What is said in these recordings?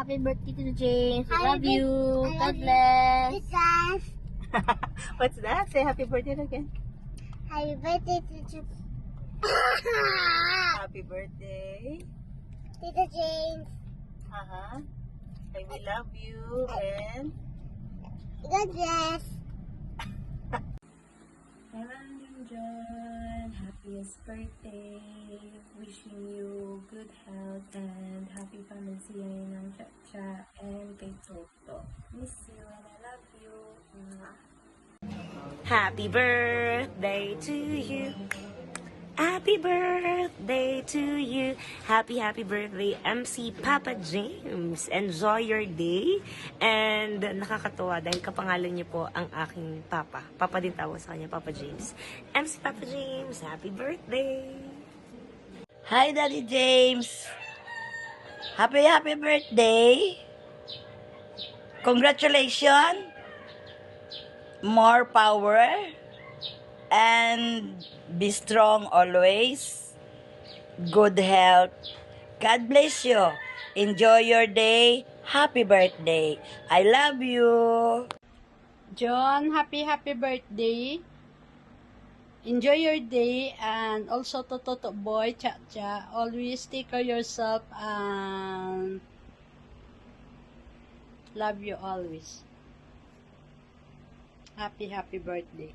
Happy birthday to James. I love Happy you. I God love you. bless. Because What's that? Say happy birthday again. happy birthday to Happy birthday. Tito James. I will love you and God bless. Hello, John. Happiest birthday. Wishing you good health and happy pamilya ng Chacha and kay Toto. Miss you and I love you. Happy birthday to you. Happy birthday to you. Happy birthday, MC Papa James. Enjoy your day. And nakakatuwa dahil kapangalan niyo po ang aking papa. Papa din tawag sa kanya, Papa James. MC Papa James, happy birthday. Hi, Daddy James. Happy birthday. Congratulations. More power. And be strong always. Good health. God bless you. Enjoy your day. Happy birthday. I love you. John, happy birthday. Enjoy your day, and also to Toto Boy, Chacha, always take care of yourself and love you always. Happy birthday.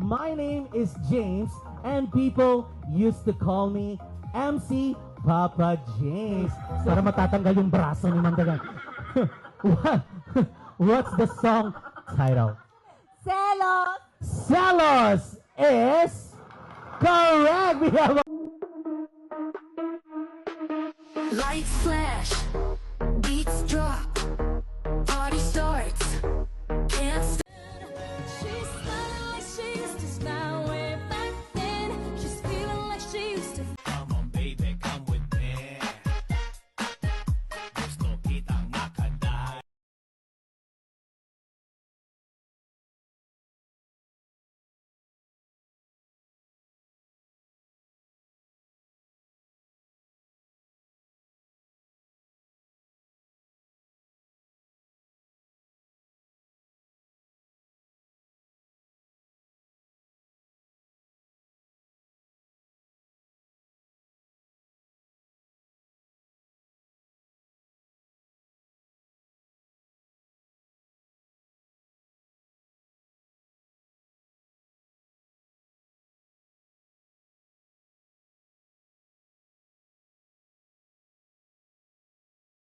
My name is James, and people used to call me MC Papa James. Para matatanggal yung braso ni Mandagan. What's the song title? Celos. Celos is correct. We have a Lights flash,